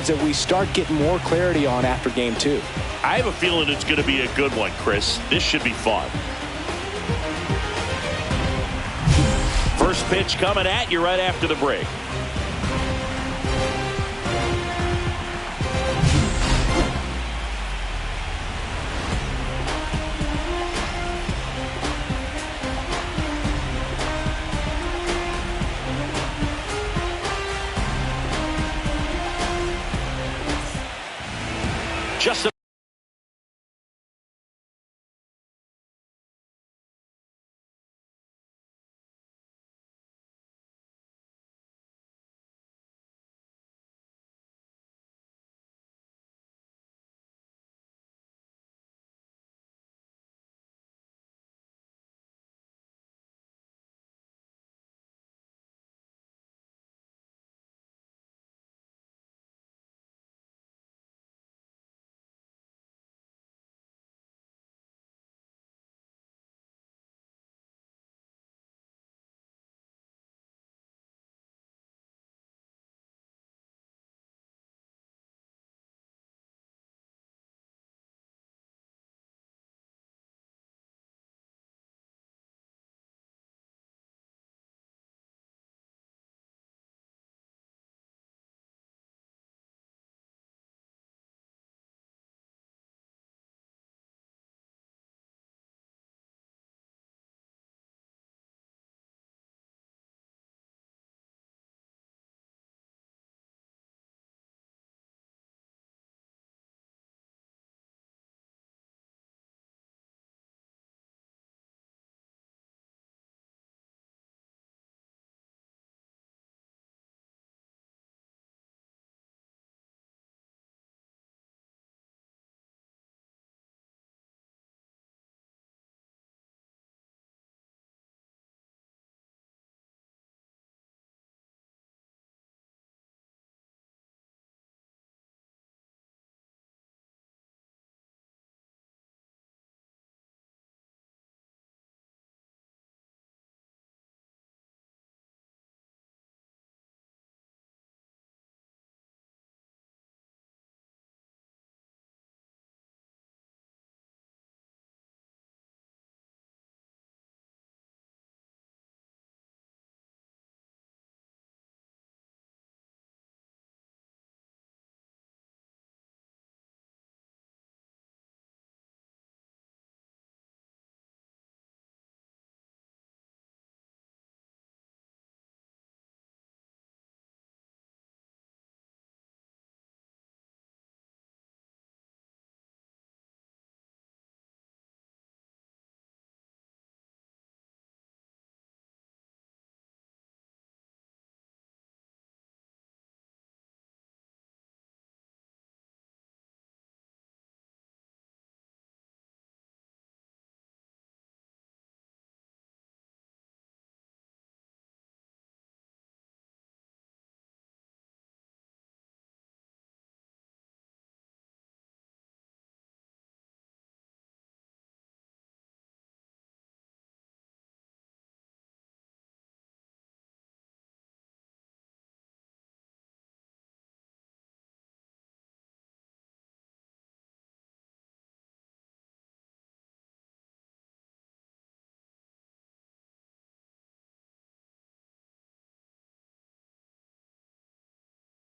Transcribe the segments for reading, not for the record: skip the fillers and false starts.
ones that we start getting more clarity on after game 2. I have a feeling it's going to be a good one, Chris. This should be fun. First pitch coming at you right after the break. Just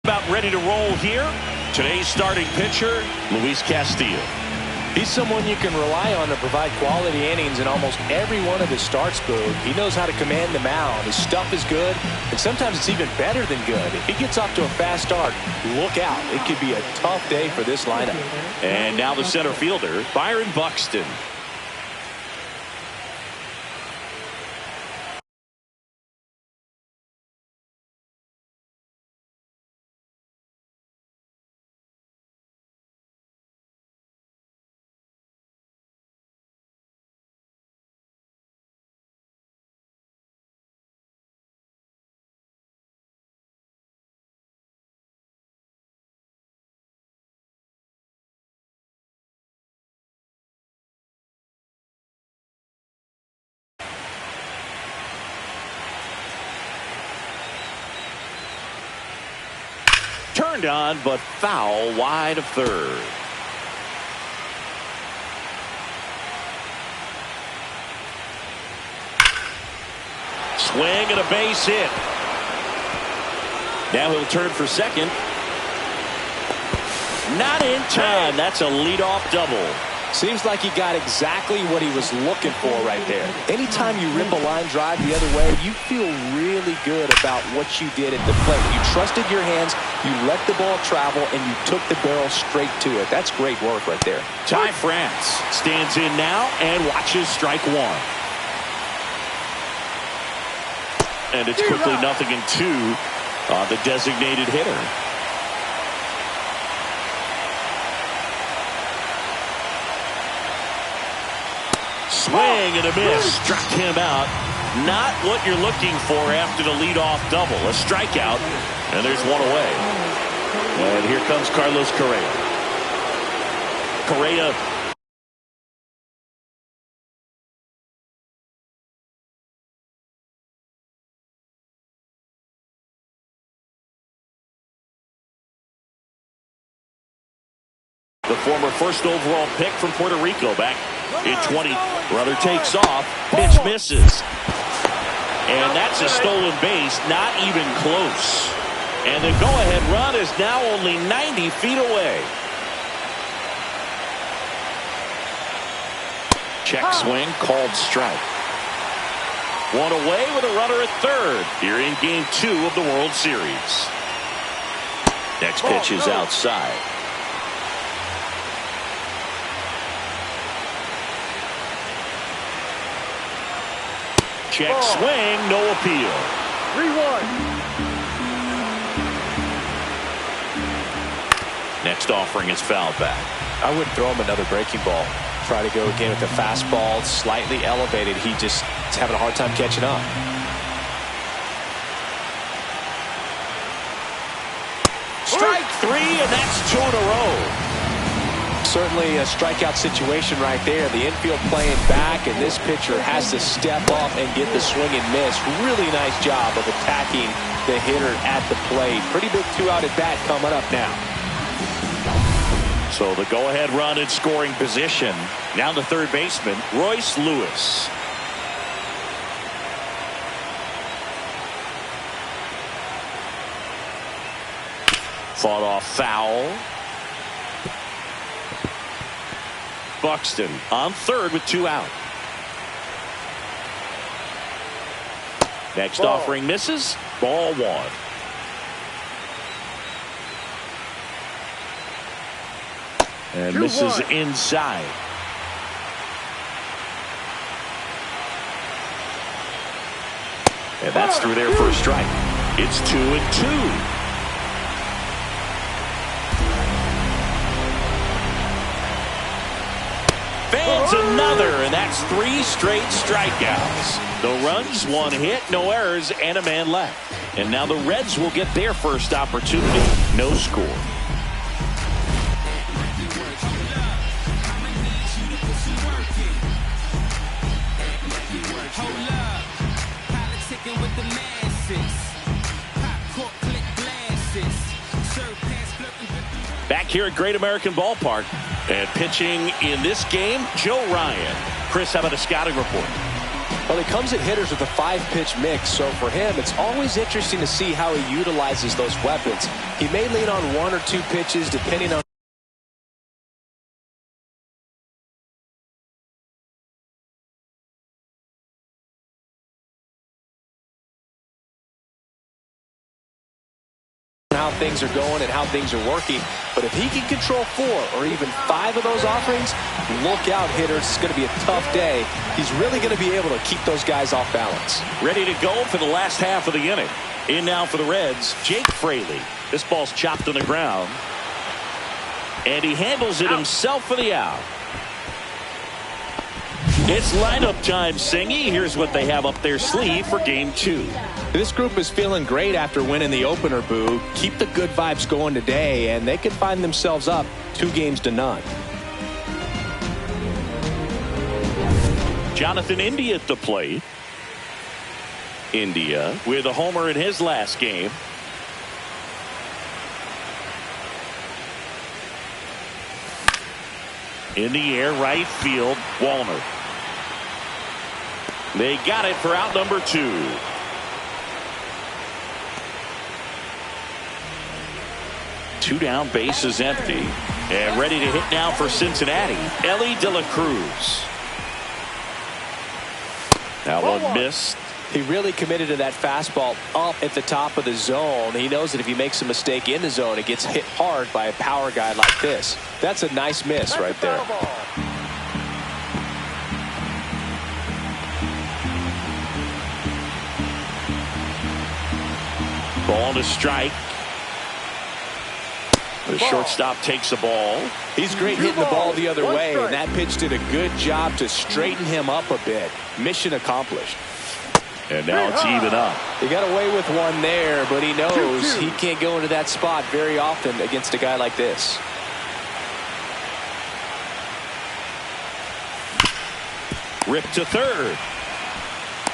about ready to roll here. Today's starting pitcher, Luis Castillo. He's someone you can rely on to provide quality innings in almost every one of his starts, Boog. He knows how to command the mound. His stuff is good, and sometimes it's even better than good. If he gets off to a fast start, look out. It could be a tough day for this lineup. And now the center fielder, Byron Buxton. turned on, but foul wide of third. Swing and a base hit. Now he'll turn for second. Not in time. That's a leadoff double. Seems like he got exactly what he was looking for right there. Anytime you rip a line drive the other way, you feel really good about what you did at the plate. You trusted your hands, you let the ball travel, and you took the barrel straight to it. That's great work right there. Ty France stands in now and watches strike one. And it's quickly 0-2 on the designated hitter. Swing and a miss. Struck him out. Not what you're looking for after the leadoff double. A strikeout, and there's one away. And here comes Carlos Correa. Correa. The former first overall pick from Puerto Rico back in 20. Runner takes off. Pitch misses. And that's a stolen base. Not even close. And the go-ahead run is now only 90 feet away. Check swing, called strike. One away with a runner at third here in Game 2 of the World Series. Next pitch is outside. Check swing, no appeal. 3-1. Next offering is fouled back. I wouldn't throw him another breaking ball. Try to go again with the fastball, slightly elevated. He just is having a hard time catching up. Strike three, and that's 2 in a row. Certainly a strikeout situation right there. The infield playing back, and this pitcher has to step off and get the swing and miss. Really nice job of attacking the hitter at the plate. Pretty big 2-out at bat coming up now. So the go-ahead run in scoring position. Now the third baseman, Royce Lewis. Fought off foul. Buxton on third with 2 out. Next offering misses. Ball 1. And misses inside. And that's through there for a strike. It's 2-2. Fans another, and that's 3 straight strikeouts. No runs, 1 hit, no errors, and a man left. And now the Reds will get their first opportunity. No score. Back here at Great American Ballpark. And pitching in this game, Joe Ryan. Chris, how about a scouting report? Well, he comes at hitters with a 5-pitch mix, so for him, it's always interesting to see how he utilizes those weapons. He may lean on 1 or 2 pitches, depending on how things are going and how things are working. But if he can control 4 or even 5 of those offerings, look out, hitters. It's going to be a tough day. He's really going to be able to keep those guys off balance. Ready to go for the last half of the inning. In now for the Reds, Jake Fraley. This ball's chopped on the ground. And he handles it himself for the out. It's lineup time, Singy. Here's what they have up their sleeve for Game 2. This group is feeling great after winning the opener, Boo. Keep the good vibes going today, and they could find themselves up 2-0. Jonathan India at the plate. India with a homer in his last game. In the air, right field, Wallner. They got it for out number 2. Two down, base is empty. And ready to hit now for Cincinnati, Ellie De La Cruz. That one missed. He really committed to that fastball up at the top of the zone. He knows that if he makes a mistake in the zone, it gets hit hard by a power guy like this. That's a nice miss right there. Ball to strike. The shortstop takes the ball. He's great hitting the ball the other way, and that pitch did a good job to straighten him up a bit. Mission accomplished. And now it's even up. He got away with one there, but he knows he can't go into that spot very often against a guy like this. Ripped to third.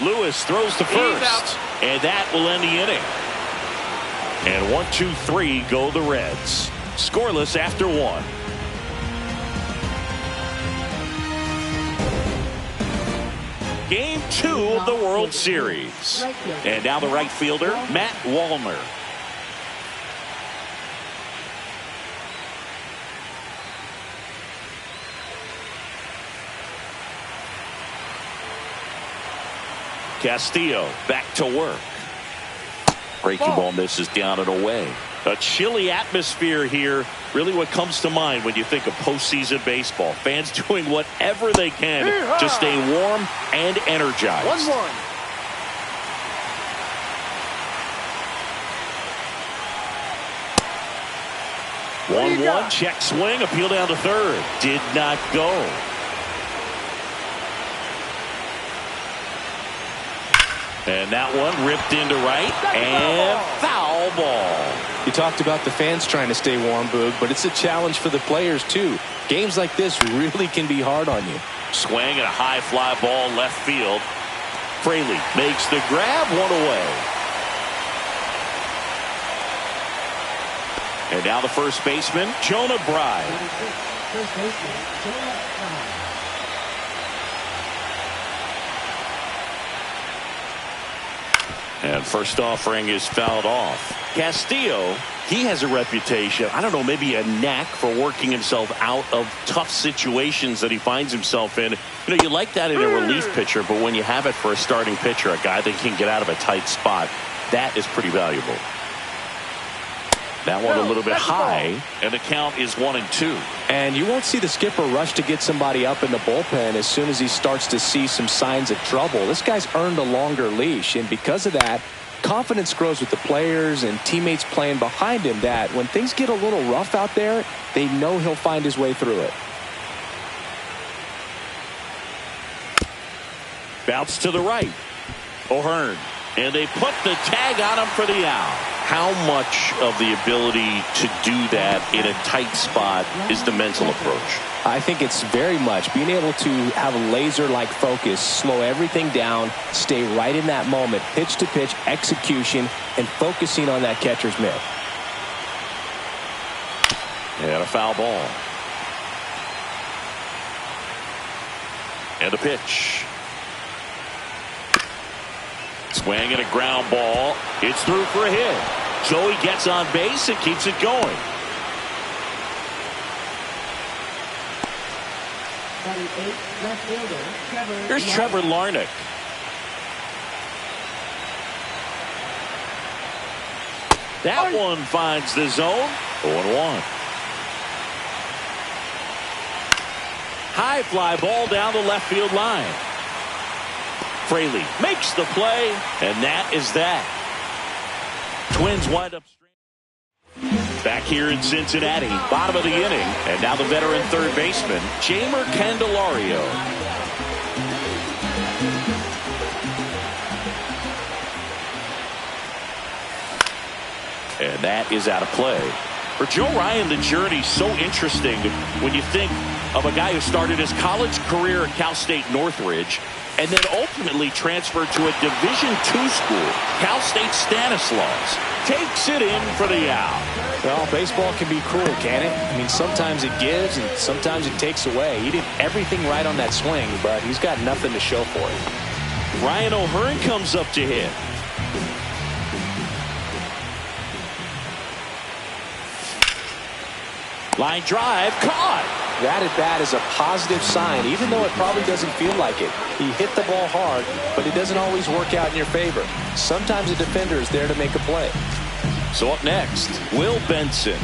Lewis throws to first. And that will end the inning. And 1, 2, 3 go the Reds. Scoreless after 1. Game 2 of the World Series. And now the right fielder, Matt Wallner. Castillo back to work. Breaking ball misses down and away. A chilly atmosphere here. Really what comes to mind when you think of postseason baseball. Fans doing whatever they can to stay warm and energized. 1-1. One, check swing, appeal down to third. Did not go. And that one ripped into right, and foul ball. You talked about the fans trying to stay warm, Boog, but it's a challenge for the players, too. Games like this really can be hard on you. Swing and a high fly ball left field. Fraley makes the grab, one away. And now the first baseman, Jonah Bride. First baseman, Jonah Bride. And first offering is fouled off. Castillo, he has a reputation, I don't know, maybe a knack for working himself out of tough situations that he finds himself in. You know, you like that in a relief pitcher, but when you have it for a starting pitcher, a guy that can get out of a tight spot, that is pretty valuable. That one a little bit high, and the count is 1-2. And you won't see the skipper rush to get somebody up in the bullpen as soon as he starts to see some signs of trouble. This guy's earned a longer leash, and because of that, confidence grows with the players and teammates playing behind him that when things get a little rough out there, they know he'll find his way through it. Bounce to the right. O'Hearn. And they put the tag on him for the out. How much of the ability to do that in a tight spot is the mental approach? I think it's very much being able to have a laser-like focus, slow everything down, stay right in that moment, pitch-to-pitch execution, and focusing on that catcher's mitt. And a foul ball. And a pitch. Swing and a ground ball. It's through for a hit. Joey gets on base and keeps it going. Here's Trevor Larnach. That one finds the zone. 0-1. High fly ball down the left field line. Fraley makes the play, and that is that. Twins wind up back here in Cincinnati, bottom of the inning, and now the veteran third baseman, Jeimer Candelario. And that is out of play. For Joe Ryan, the journey's so interesting when you think of a guy who started his college career at Cal State Northridge and then ultimately transferred to a Division II school, Cal State Stanislaus. takes it in for the out. Well, baseball can be cruel, can it? I mean, sometimes it gives and sometimes it takes away. He did everything right on that swing, but he's got nothing to show for it. Ryan O'Hearn comes up to hit. Line drive, caught. That at bat is a positive sign, even though it probably doesn't feel like it. He hit the ball hard, but it doesn't always work out in your favor. Sometimes a defender is there to make a play. So up next, Will Benson.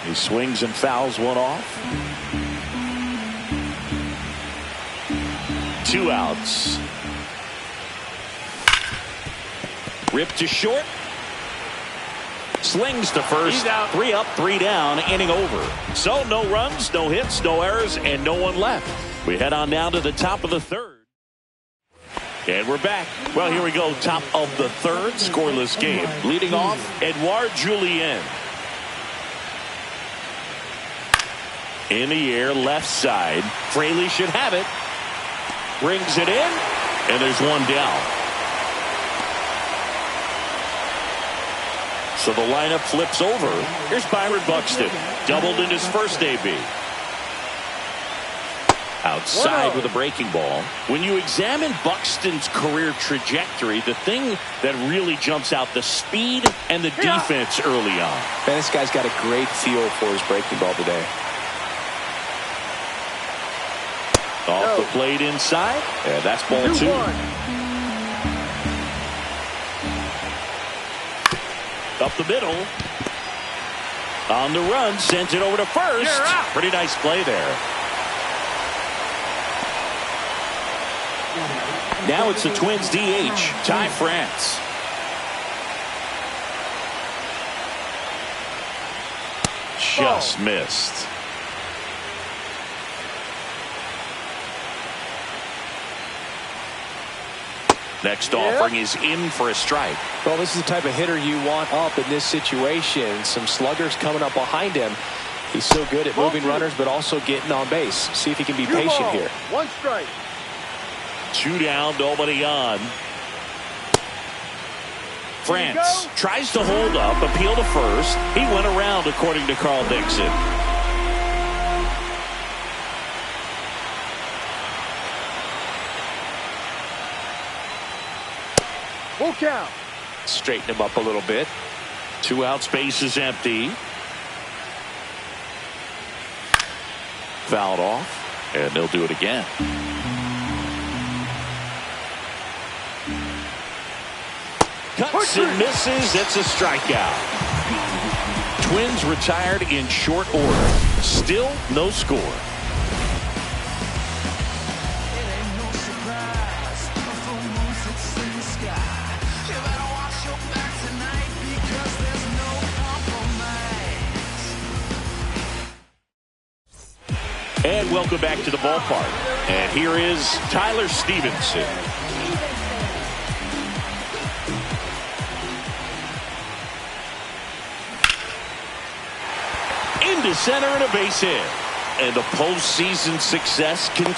He swings and fouls one off. 2 outs. Ripped to short. Slings to first. He's out. 3 up, 3 down, inning over. So no runs, no hits, no errors, and no one left. We head on down to the top of the third. And we're back. Well, here we go. Top of the third, scoreless game. Leading off, Edouard Julien. In the air, left side. Fraley should have it. Brings it in, and there's one down. So the lineup flips over. Here's Byron Buxton. Doubled in his first AB. Outside with a breaking ball. When you examine Buxton's career trajectory, the thing that really jumps out, the speed and the defense early on. Man, this guy's got a great feel for his breaking ball today. Off the plate inside. And that's ball 2. Up the middle. On the run. Sends it over to first. Pretty nice play there. Now it's the Twins DH, Ty France. Just missed. Next offering is in for a strike. Well, this is the type of hitter you want up in this situation. Some sluggers coming up behind him. He's so good at moving runners, but also getting on base. See if he can be patient here. 1 strike. 2 down, nobody on. France tries to hold up, appeal to first. He went around, according to Carl Dixon. Full count. Straighten him up a little bit. 2 out, space is empty. Fouled off, and they'll do it again. Cuts and misses. It's a strikeout. Twins retired in short order. Still no score. And welcome back to the ballpark. And here is Tyler Stevenson. Into center and a base hit. And the postseason success continues.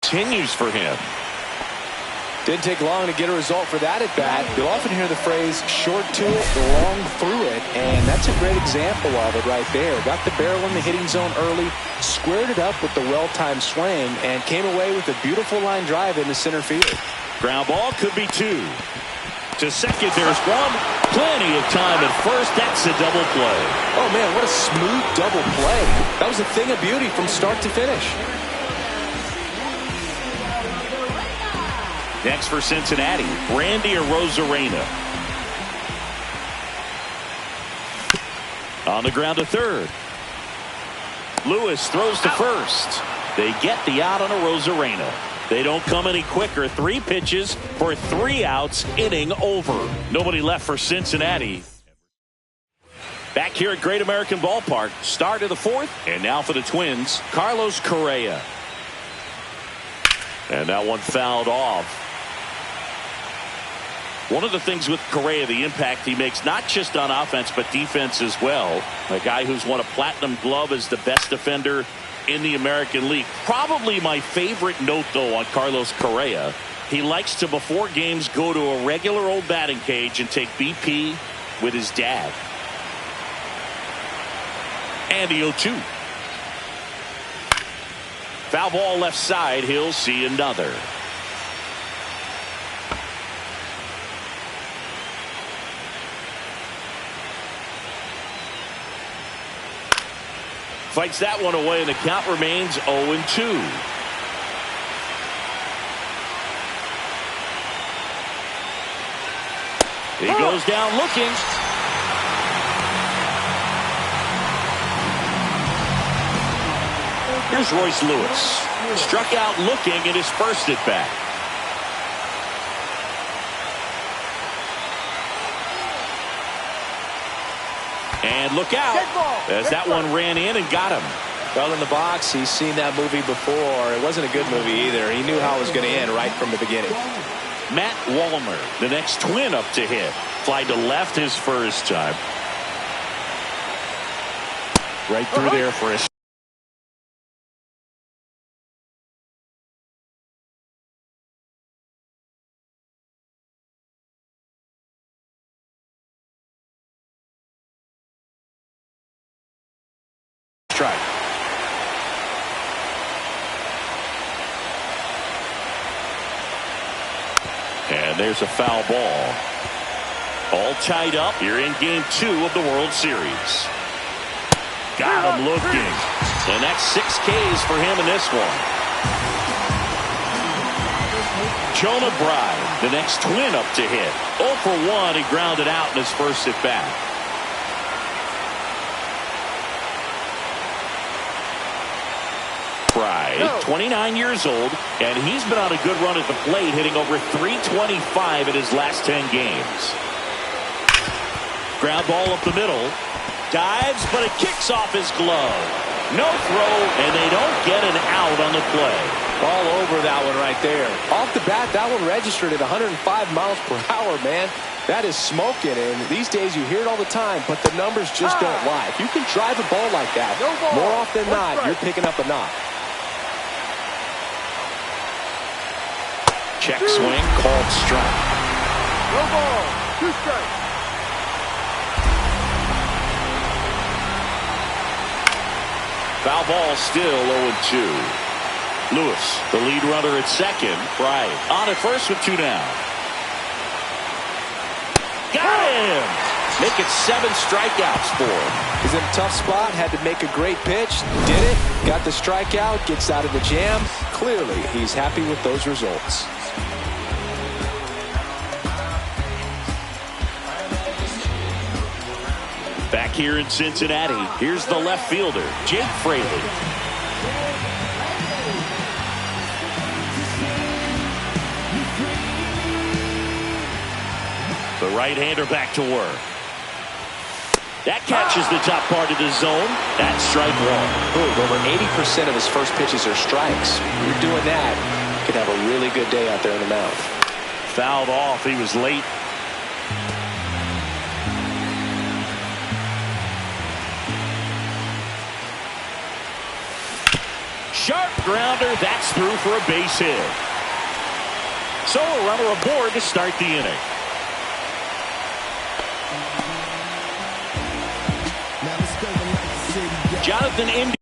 Continues for him. Didn't take long to get a result for that at bat. You'll often hear the phrase short to it, long through it, and that's a great example of it right there. Got the barrel in the hitting zone early, squared it up with the well-timed swing, and came away with a beautiful line drive into center field. Ground ball could be 2. To second, there's 1. Plenty of time at first. That's a double play. Oh, man, what a smooth double play. That was a thing of beauty from start to finish. Next for Cincinnati, Randy Arozarena. On the ground to third. Lewis throws to first. They get the out on Arozarena. They don't come any quicker. 3 pitches for 3 outs, inning over. Nobody left for Cincinnati. Back here at Great American Ballpark, start of the 4th, and now for the Twins, Carlos Correa. And that one fouled off. One of the things with Correa, the impact he makes, not just on offense, but defense as well. A guy who's won a platinum glove as the best defender in the American League. Probably my favorite note, though, on Carlos Correa. He likes to, before games, go to a regular old batting cage and take BP with his dad. And the 0-2. Foul ball left side. He'll see another. Fights that one away, and the count remains 0-2. He goes down looking. Here's Royce Lewis. Struck out looking in his first at bat. And look out as that one ran in and got him. Well, in the box, he's seen that movie before. It wasn't a good movie either. He knew how it was going to end right from the beginning. Matt Wallner, the next twin up to hit. Fly to left his first time. Right through there for a strike. And there's a foul ball. All tied up here in game 2 of the World Series. Got him looking. And that's 6 Ks for him in this one. Jonah Bride, the next twin up to hit. 0 for 1, he grounded out in his first at bat. Bride, 29 years old, and he's been on a good run at the plate, hitting over .325 in his last 10 games. Ground ball up the middle. Dives, but it kicks off his glove. No throw, and they don't get an out on the play. All over that one right there. Off the bat, that one registered at 105 miles per hour, man. That is smoking, and these days you hear it all the time, but the numbers just don't lie. If you can drive a ball like that, more often than not, you're picking up a knock. Check swing, called strike. No ball, 2 strikes. Foul ball still 0-2. Lewis, the lead runner at second. Bryant on at first with 2 down. Got him! Make it 7 strikeouts for him. He's in a tough spot, had to make a great pitch, did it, got the strikeout, gets out of the jam. Clearly, he's happy with those results. Back here in Cincinnati, here's the left fielder, Jake Fraley. The right-hander back to work. That catches the top part of the zone. That's strike 1. Ooh, over 80% of his first pitches are strikes. You're doing that, you could have a really good day out there in the mound. Fouled off. He was late. Sharp grounder. That's through for a base hit. So a runner aboard to start the inning. Jonathan India.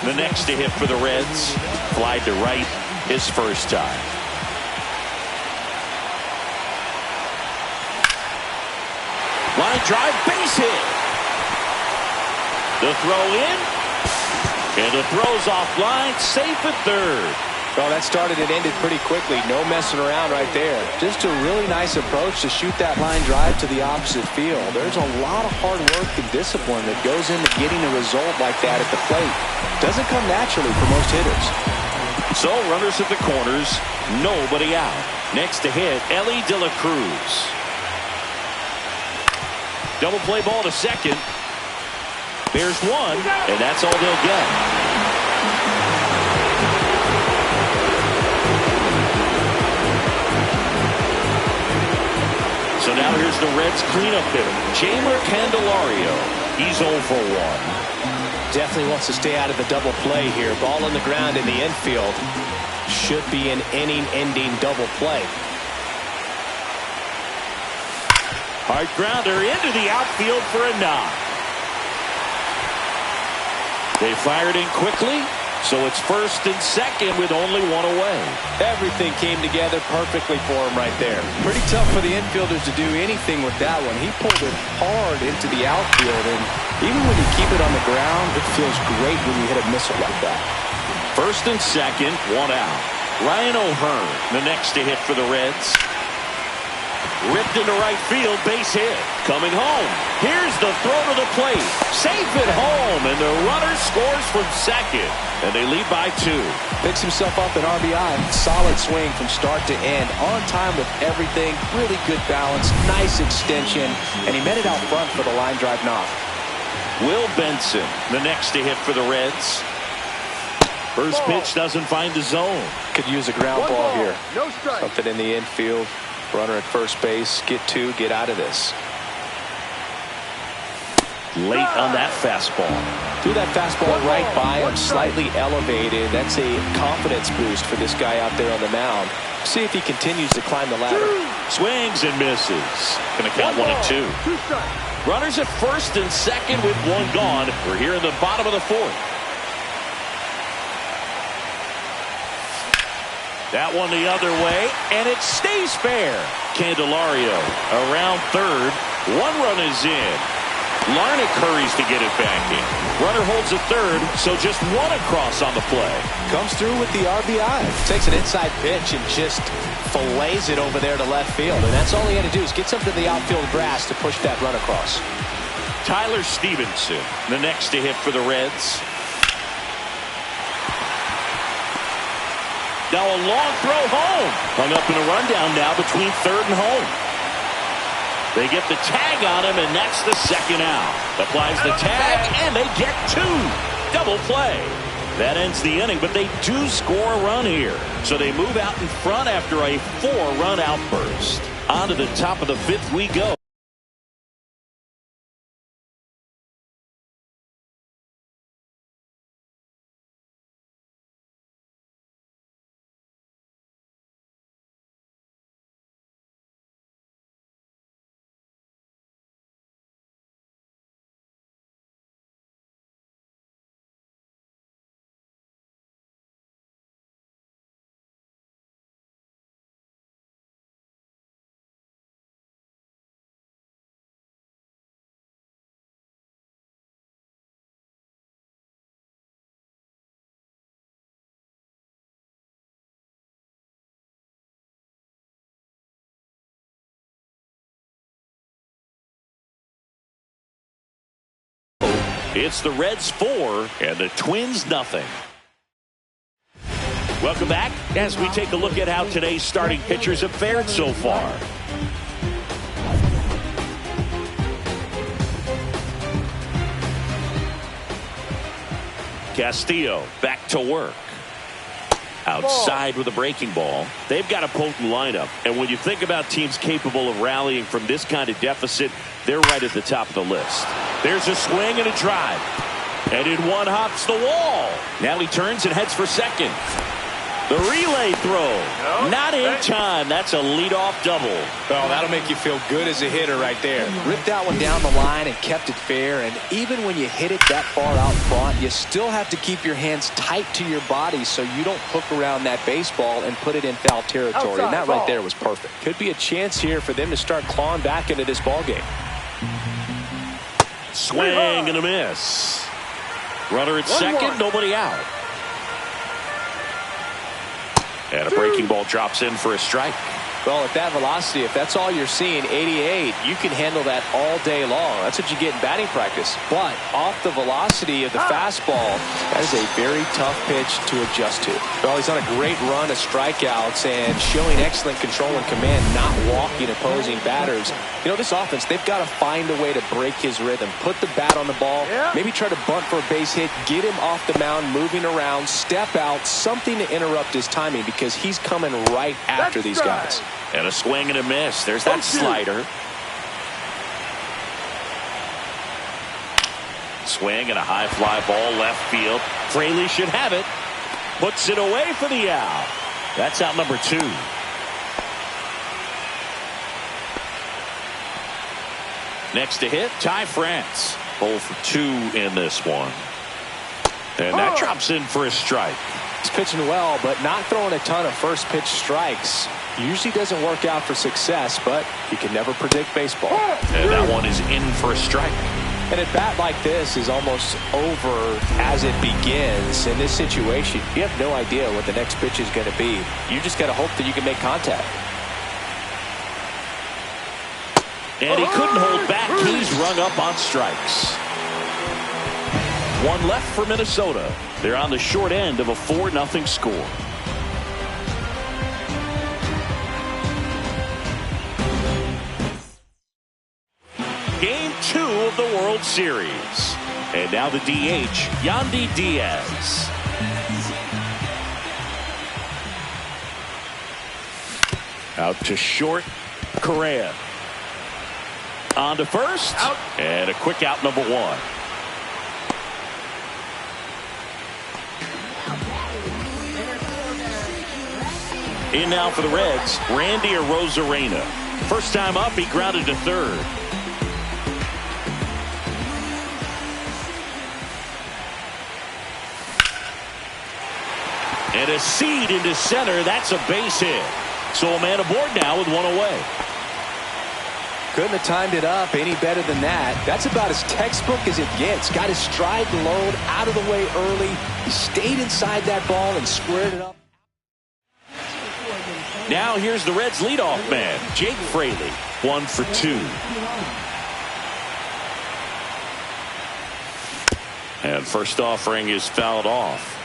The next to hit for the Reds. Fly to right his first time. Line drive, base hit. The throw in. And the throw's offline, safe at third. Well, that started and ended pretty quickly. No messing around right there. Just a really nice approach to shoot that line drive to the opposite field. There's a lot of hard work and discipline that goes into getting a result like that at the plate. Doesn't come naturally for most hitters. So runners at the corners, nobody out. Next to hit, Ellie De La Cruz. Double play ball to second. There's one, and that's all they'll get. So now here's the Reds' cleanup hitter, Jeimer Candelario. He's 0 for 1. Definitely wants to stay out of the double play here. Ball on the ground in the infield. Should be an inning-ending double play. Hard grounder into the outfield for a knock. They fired in quickly, so it's first and second with only one away. Everything came together perfectly for him right there. Pretty tough for the infielders to do anything with that one. He pulled it hard into the outfield, and even when you keep it on the ground, it feels great when you hit a missile like that. First and second, one out. Ryan O'Hearn, the next to hit for the Reds. Ripped into right field, base hit. Coming home. Here's the throw to the plate. Safe at home, and the runner scores from second. And they lead by 2. Picks himself up an RBI. Solid swing from start to end. On time with everything. Really good balance. Nice extension. And he met it out front for the line drive knock. Will Benson, the next to hit for the Reds. First pitch doesn't find the zone. Could use a ground ball here. No strike. Something in the infield. Runner at first base. Get 2. Get out of this. Late on that fastball. Threw that fastball right by him. Slightly elevated. That's a confidence boost for this guy out there on the mound. See if he continues to climb the ladder. Swings and misses. Gonna count 1 and 2. Runners at first and second with 1 gone. We're here in the bottom of the 4th. That one the other way, and it stays fair. Candelario around third. 1 run is in. Larnach hurries to get it back in. Runner holds at third, so just 1 across on the play. Comes through with the RBI. Takes an inside pitch and just fillets it over there to left field. And that's all he had to do is get something to the outfield grass to push that run across. Tyler Stevenson, the next to hit for the Reds. Now a long throw home. Hung up in a rundown now between third and home. They get the tag on him, and that's the second out. Applies the tag, and they get 2. Double play. That ends the inning, but they do score a run here. So they move out in front after a 4-run outburst. On to the top of the 5th we go. It's the Reds 4 and the Twins nothing. Welcome back as we take a look at how today's starting pitchers have fared so far. Castillo back to work. Outside with a breaking ball. They've got a potent lineup. And when you think about teams capable of rallying from this kind of deficit, they're right at the top of the list. There's a swing and a drive. And in one hops the wall. Now he turns and heads for second. The relay throw. Not in time. That's a leadoff double. Well, that'll make you feel good as a hitter right there. Ripped that one down the line and kept it fair. And even when you hit it that far out front, you still have to keep your hands tight to your body so you don't hook around that baseball and put it in foul territory. And that right there was perfect. Could be a chance here for them to start clawing back into this ball game. Swing and a miss. Runner at second, nobody out. And a breaking ball drops in for a strike. Well, at that velocity, if that's all you're seeing, 88, you can handle that all day long. That's what you get in batting practice. But off the velocity of the fastball, that is a very tough pitch to adjust to. Well, he's on a great run of strikeouts and showing excellent control and command, not walking opposing batters. You know, this offense, they've got to find a way to break his rhythm, put the bat on the ball, maybe try to bunt for a base hit, get him off the mound, moving around, step out, something to interrupt his timing because he's coming right after these guys. And a swing and a miss. There's that slider. Swing and a high fly ball left field. Fraley should have it. Puts it away for the out. That's out number 2. Next to hit, Ty France. 0 for 2 in this one. And that drops in for a strike. He's pitching well, but not throwing a ton of first pitch strikes. Usually doesn't work out for success, but you can never predict baseball. And that one is in for a strike. And a bat like this is almost over as it begins. In this situation, you have no idea what the next pitch is going to be. You just got to hope that you can make contact. And he couldn't hold back. He's rung up on strikes. One left for Minnesota. They're on the short end of a 4-0 score. Game 2 of the World Series. And now the DH, Yandy Diaz. Out to short, Correa. On to first. Out. And a quick out, number 1. In now for the Reds, Randy Arozarena. First time up, he grounded to third. And a seed into center. That's a base hit. So a man aboard now with one away. Couldn't have timed it up any better than that. That's about as textbook as it gets. Got his stride load out of the way early. He stayed inside that ball and squared it up. Now here's the Reds' leadoff man, Jake Fraley. 1 for 2. And first offering is fouled off.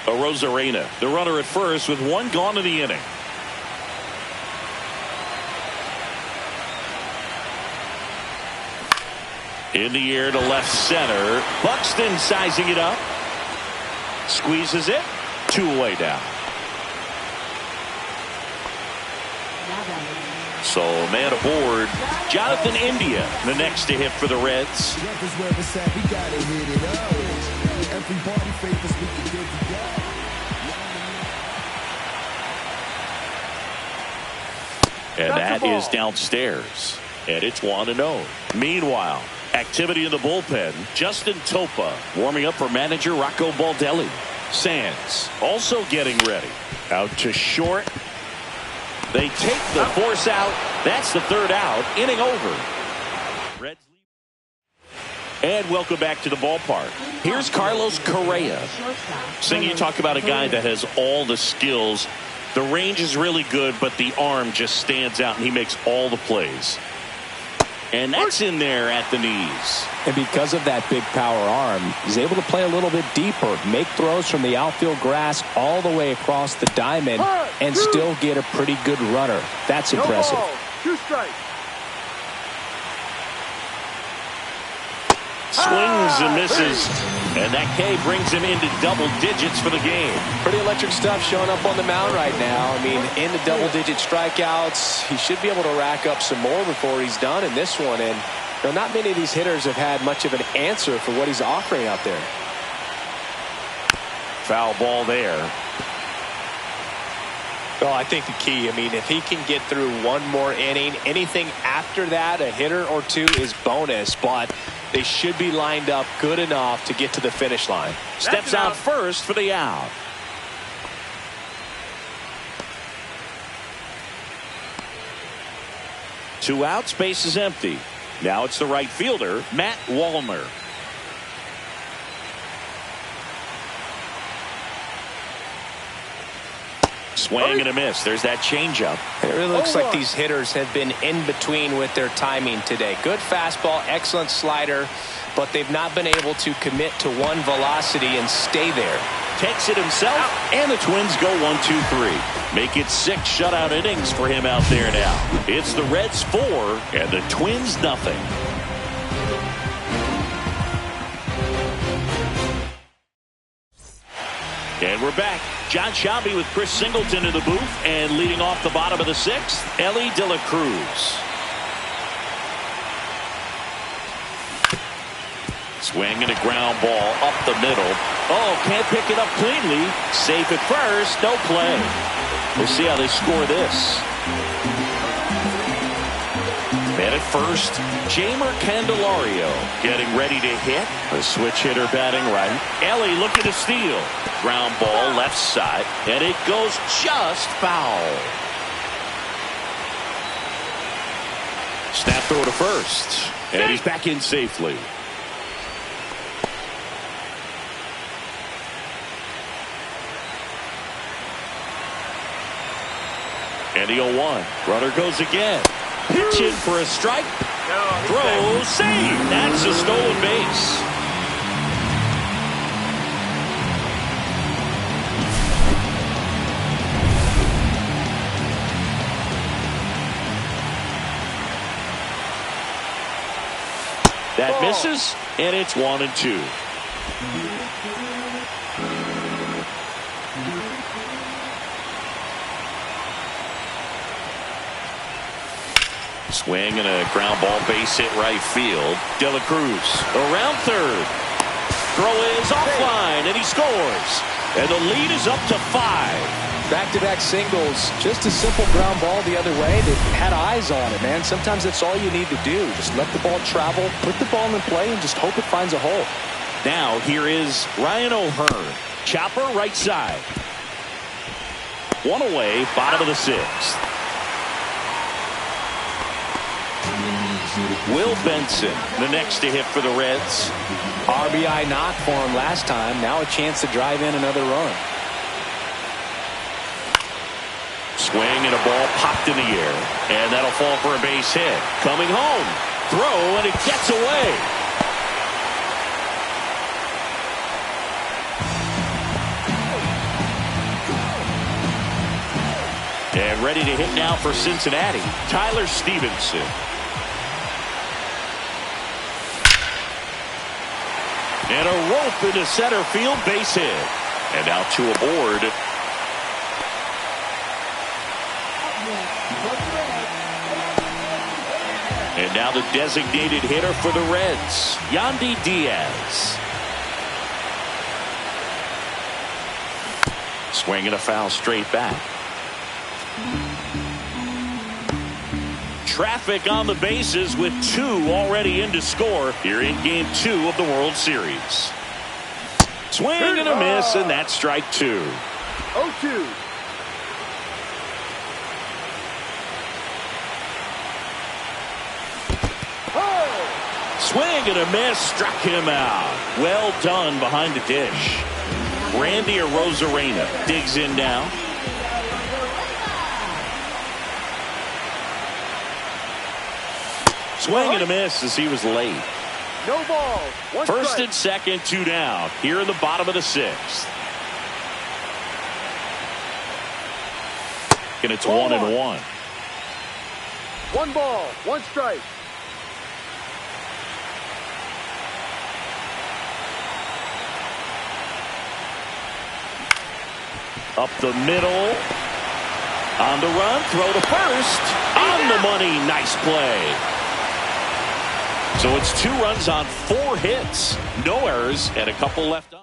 Arozarena, the runner at first with 1 gone in the inning. In the air to left center. Buxton sizing it up. Squeezes it. 2 away down. So man aboard, Jonathan India, the next to hit for the Reds. And that is downstairs. And it's 1-0. Meanwhile, activity in the bullpen. Justin Topa warming up for manager Rocco Baldelli. Sands also getting ready. Out to short. They take the force out. That's the 3rd out. Inning over. Reds lead. And welcome back to the ballpark. Here's Carlos Correa. Sing, you talk about a guy that has all the skills. The range is really good, but the arm just stands out, and he makes all the plays. And that's in there at the knees. And because of that big power arm, he's able to play a little bit deeper, make throws from the outfield grass all the way across the diamond, and still get a pretty good runner. That's impressive. 2 strikes. Swings and misses. And that K brings him into double digits for the game. Pretty electric stuff showing up on the mound right now. I mean, in the double-digit strikeouts, he should be able to rack up some more before he's done in this one. And you know, not many of these hitters have had much of an answer for what he's offering out there. Foul ball there. Well, I think the key, I mean, if he can get through one more inning, anything after that, a hitter or 2 is bonus, but they should be lined up good enough to get to the finish line. Steps out first for the out. Two outs, base is empty. Now it's the right fielder, Matt Wallner. Swing and a miss. There's that changeup. It really looks like these hitters have been in between with their timing today. Good fastball, excellent slider, but they've not been able to commit to one velocity and stay there. Takes it himself, and the Twins go 1-2-3. Make it 6 shutout innings for him out there now. It's the Reds 4 and the Twins nothing. And we're back. John Shelby with Chris Singleton in the booth, and leading off the bottom of the 6th, Ellie De La Cruz. Swing and a ground ball up the middle. Oh, can't pick it up cleanly. Safe at first, no play. We'll see how they score this. Man at first, Jamer Candelario getting ready to hit. A switch hitter batting right. Ellie looking to steal. Ground ball left side, and it goes just foul. Snap throw to first, and he's back in safely. And the 0-1. Runner goes again. Pitch in for a strike. Throw, save. That's a stolen base. That misses, and it's 1-2. Swing and a ground ball base hit right field. De La Cruz around third. Throw is offline, and he scores. And the lead is up to 5. Back-to-back singles, just a simple ground ball the other way. They had eyes on it, man. Sometimes that's all you need to do. Just let the ball travel, put the ball in play, and just hope it finds a hole. Now here is Ryan O'Hearn. Chopper right side. One away, bottom of the 6th. Will Benson, the next to hit for the Reds. RBI knock for him last time. Now a chance to drive in another run. Swing and a ball popped in the air, and that'll fall for a base hit. Coming home, throw, and it gets away. And ready to hit now for Cincinnati, Tyler Stevenson. And a rope into center field, base hit. And now 2 aboard. And now the designated hitter for the Reds, Yandy Diaz. Swing and a foul straight back. Traffic on the bases with 2 already in to score here in Game 2 of the World Series. Swing and a miss, and that's strike 2. 0-2. Swing and a miss, struck him out. Well done behind the dish. Randy Arozarena digs in now. Swing and a miss as he was late. No ball. One First strike. and second, 2 down. Here in the bottom of the 6th. And it's 1-1. 1 ball. 1 strike. Up the middle. On the run. Throw to first. On the money. Nice play. So it's 2 runs on 4 hits. No errors and a couple left on.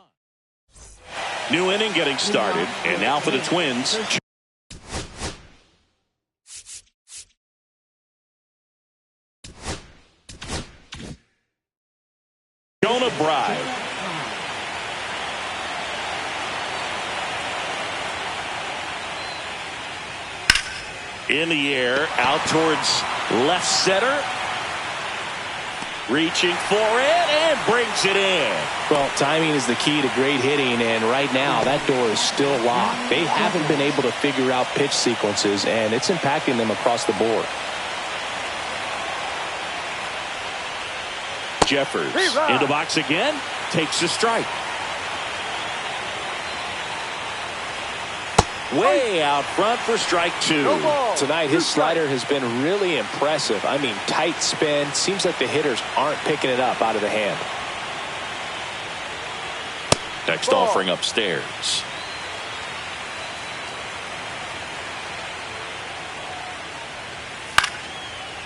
New inning getting started. And now for the Twins. Jonah Bride. In the air, out towards left center. Reaching for it and brings it in. Well, timing is the key to great hitting, and right now that door is still locked. They haven't been able to figure out pitch sequences, and it's impacting them across the board. Jeffers in the box again, takes a strike. Way out front for strike two. Tonight, his slider has been really impressive. I mean, tight spin. Seems like the hitters aren't picking it up out of the hand. Next offering upstairs.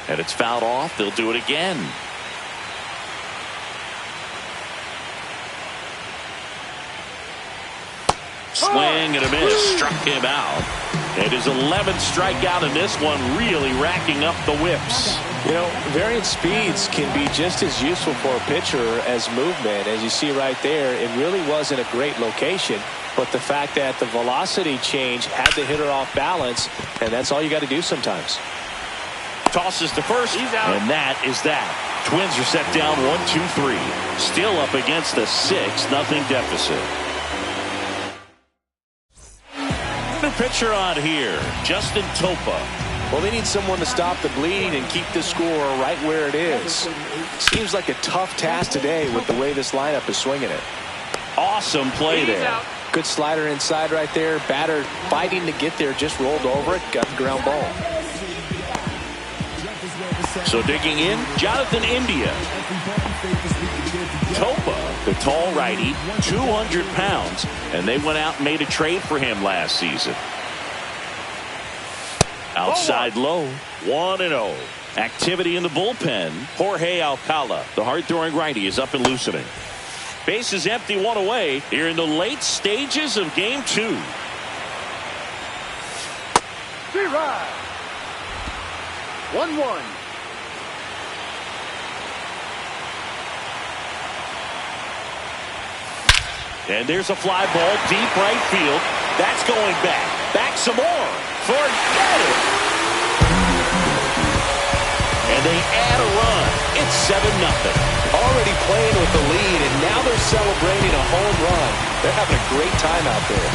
And it's fouled off. They'll do it again. Swing and a miss. Struck him out. And his 11th strikeout in this one, really racking up the whips. You know, varying speeds can be just as useful for a pitcher as movement. As you see right there, it really wasn't a great location. But the fact that the velocity change had the hitter off balance, and that's all you got to do sometimes. Tosses to first, and that is that. Twins are set down 1-2-3. Still up against a 6-0 deficit. New pitcher on here, Justin Topa. Well, they need someone to stop the bleed and keep the score right where it is. Seems like a tough task today with the way this lineup is swinging it. Awesome play there. Good slider inside right there. Batter fighting to get there, just rolled over it, got the ground ball. So digging in, Jonathan India. Topa, the tall righty, 200 pounds, and they went out and made a trade for him last season. Outside low, 1-0. Activity in the bullpen. Jorge Alcala, the hard-throwing righty, is up and loosening. Base is empty, one away here in the late stages of game 2. Right. 1-1. And there's a fly ball deep right field. That's going back. Back some more. Forget it. And they add a run. It's 7-0. Already playing with the lead, and now they're celebrating a home run. They're having a great time out there.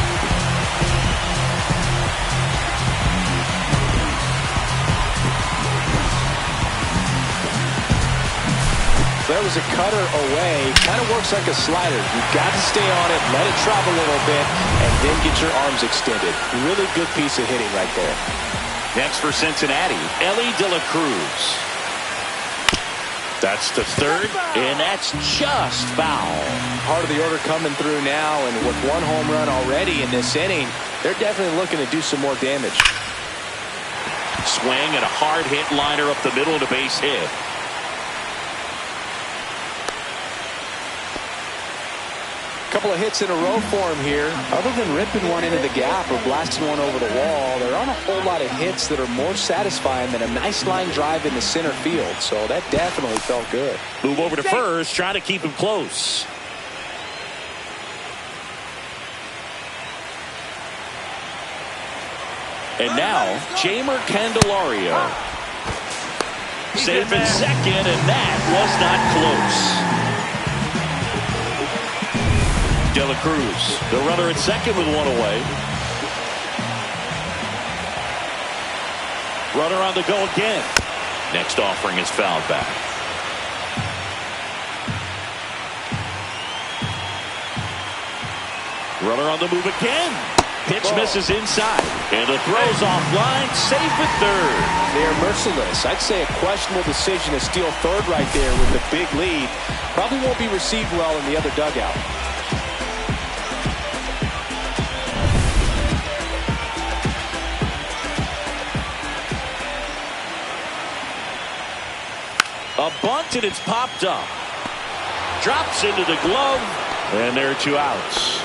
There was a cutter away. Kind of works like a slider. You've got to stay on it, let it travel a little bit, and then get your arms extended. Really good piece of hitting right there. Next for Cincinnati, Ellie De La Cruz. That's the third, and that's just foul. Part of the order coming through now, and with one home run already in this inning, they're definitely looking to do some more damage. Swing and a hard hit liner up the middle of the base hit. Couple of hits in a row for him here. Other than ripping one into the gap or blasting one over the wall, there aren't a whole lot of hits that are more satisfying than a nice line drive in the center field. So that definitely felt good. Move over to first, trying to keep him close. And now, Jamer Candelario. Safe in second, and that was not close. De La Cruz, the runner at second with one away. Runner on the go again. Next offering is fouled back. Runner on the move again. Pitch misses inside. And the throw's offline. Safe at third. They are merciless. I'd say a questionable decision to steal third right there with the big lead. Probably won't be received well in the other dugout. A bunt, and it's popped up. Drops into the glove, and there are 2 outs.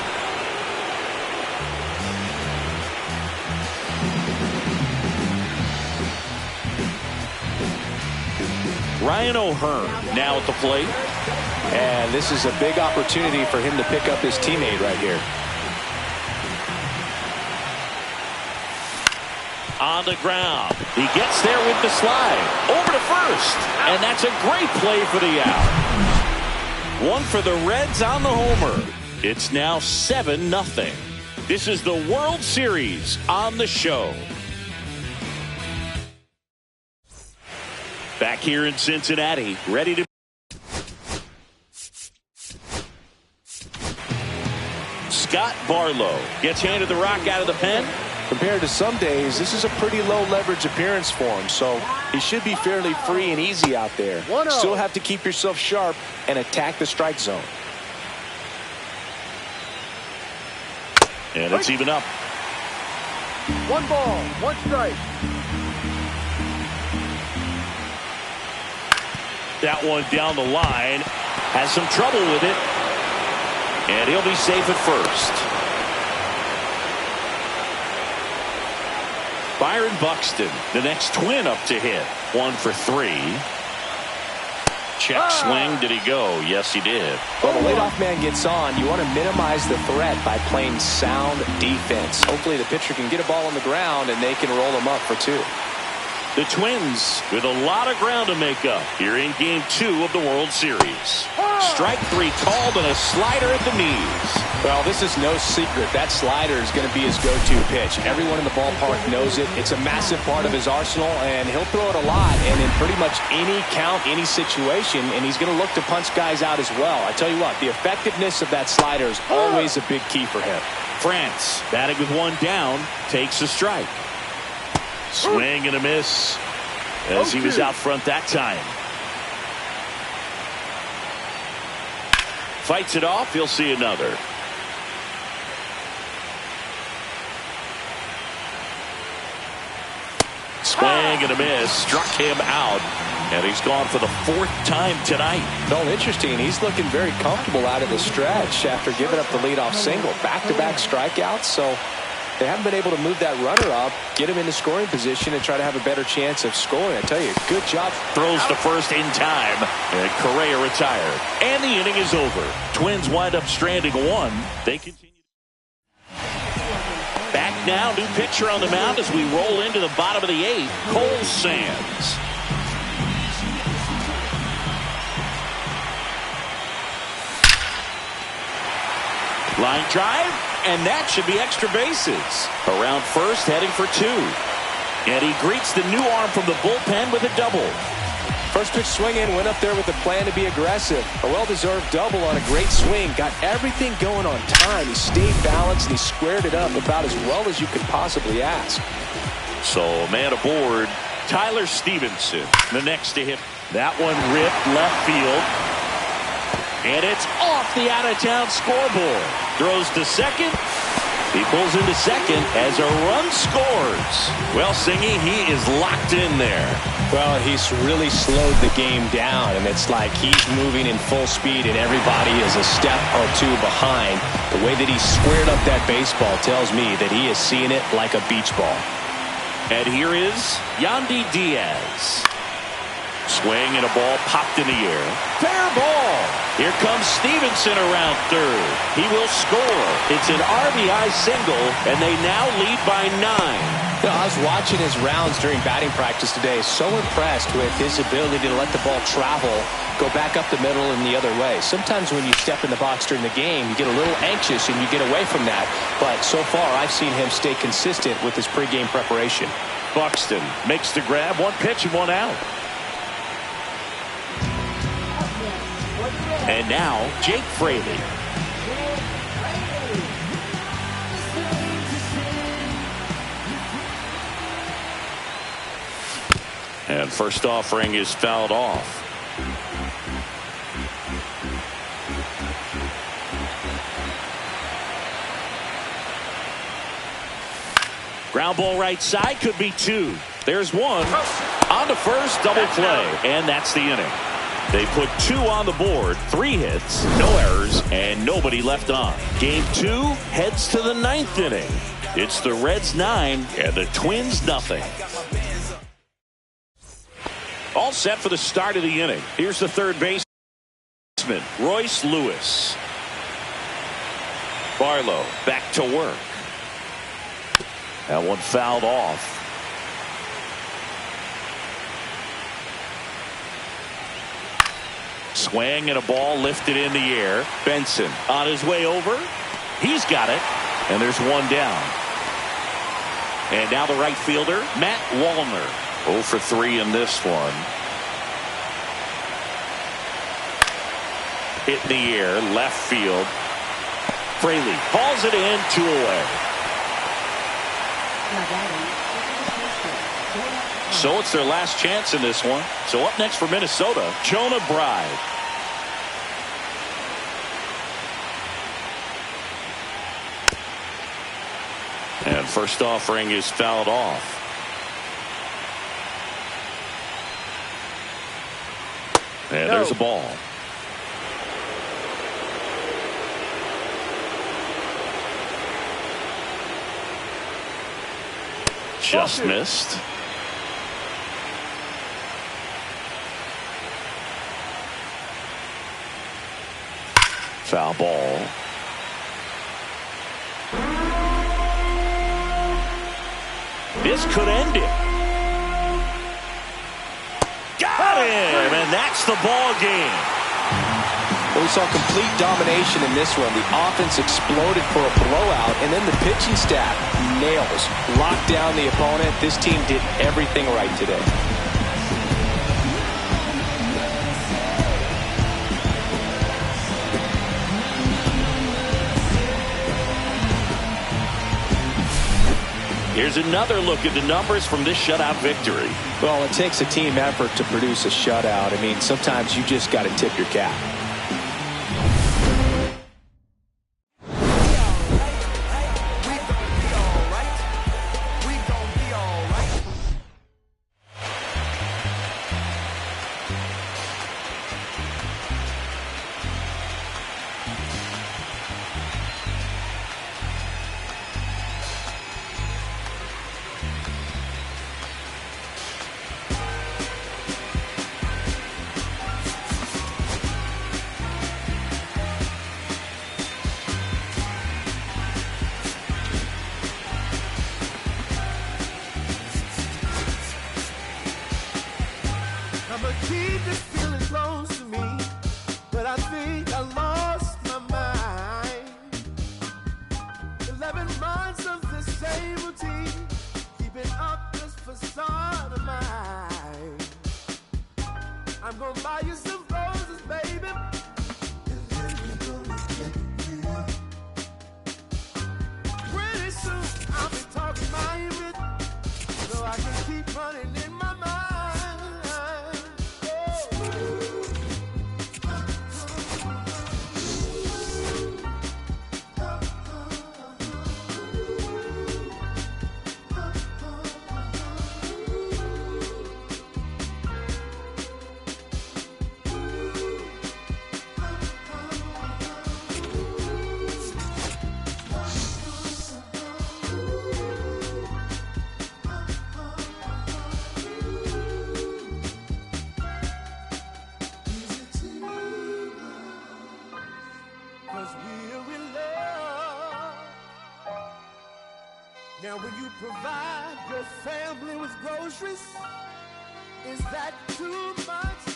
Ryan O'Hearn now at the plate. And this is a big opportunity for him to pick up his teammate right here. on the ground. He gets there with the slide. Over to first. And that's a great play for the out. One for the Reds on the homer. It's now 7-0. This is the World Series on the show. Back here in Cincinnati, ready to. Scott Barlow gets handed the rock out of the pen. Compared to some days, this is a pretty low leverage appearance for him, so he should be fairly free and easy out there. Still have to keep yourself sharp and attack the strike zone. And it's even up. 1 ball, 1 strike. That one down the line. Has some trouble with it. And he'll be safe at first. Byron Buxton, the next Twin up to hit. 1 for 3. Check swing. Did he go? Yes, he did. Well, the leadoff man gets on. You want to minimize the threat by playing sound defense. Hopefully the pitcher can get a ball on the ground and they can roll him up for 2. The Twins with a lot of ground to make up here in Game 2 of the World Series. Strike 3 called and a slider at the knees. Well, this is no secret. That slider is going to be his go-to pitch. Everyone in the ballpark knows it. It's a massive part of his arsenal, and he'll throw it a lot and in pretty much any count, any situation, and he's going to look to punch guys out as well. I tell you what, the effectiveness of that slider is always a big key for him. France, batting with 1 down, takes a strike. Swing and a miss as he was out front that time. Fights it off. He'll see another. Swing and a miss. Struck him out. And he's gone for the 4th time tonight. Well, interesting. He's looking very comfortable out of the stretch after giving up the leadoff single. Back-to-back strikeouts. So they haven't been able to move that runner up, get him in the scoring position, and try to have a better chance of scoring. I tell you, good job. Throws to first in time, and Correa retired. And the inning is over. Twins wind up stranding 1. They continue. Back now, new pitcher on the mound as we roll into the bottom of the 8th, Cole Sands. Line drive, and that should be extra bases. Around first, heading for 2. And he greets the new arm from the bullpen with a double. First pitch swinging, went up there with a plan to be aggressive. A well-deserved double on a great swing. Got everything going on time. He stayed balanced, and he squared it up about as well as you could possibly ask. So, man aboard, Tyler Stevenson, the next to hit. That one ripped left field. And it's off the out-of-town scoreboard. Throws to second. He pulls into second as a run scores. Well, Singy, he is locked in there. Well, he's really slowed the game down, and it's like he's moving in full speed, and everybody is a step or 2 behind. The way that he squared up that baseball tells me that he is seeing it like a beach ball. And here is Yandy Diaz. Swing and a ball popped in the air. Fair ball. Here comes Stevenson around third. He will score. It's an RBI single, and they now lead by 9. You know, I was watching his rounds during batting practice today. So impressed with his ability to let the ball travel, go back up the middle and the other way. Sometimes when you step in the box during the game, you get a little anxious and you get away from that. But so far, I've seen him stay consistent with his pregame preparation. Buxton makes the grab. 1 pitch and 1 out. And now, Jake Fraley. And first offering is fouled off. Ground ball right side, could be 2. There's 1. On to first, double play. And that's the inning. They put 2 on the board, 3 hits, no errors, and nobody left on. Game 2 heads to the 9th inning. It's the Reds 9 and the Twins nothing. All set for the start of the inning. Here's the third baseman, Royce Lewis. Barlow back to work. That one fouled off. swing and a ball lifted in the air. Benson on his way over. He's got it. And there's one down. And now the right fielder, Matt Wallner. 0 for 3 in this one. Hit in the air, left field. Fraley hauls it in, 2 away. So it's their last chance in this one. So up next for Minnesota, Jonah Bride. And first offering is fouled off. And there's a ball. Just missed. Foul ball. This could end it. Got him, and that's the ball game. Well, we saw complete domination in this one. The offense exploded for a blowout, and then the pitching staff nails, locked down the opponent. This team did everything right today. Here's another look at the numbers from this shutout victory. Well, it takes a team effort to produce a shutout. I mean, sometimes you just got to tip your cap. I'ma keep this feeling close to me, but I think I lost my mind. 11 months of the same routine, keeping up this facade of mine. I'm gonna buy you some roses, baby, and then we're gonna get real. Pretty soon I'll be talking my image, so I can keep running in my mind. Now will you provide your family with groceries? Is that too much?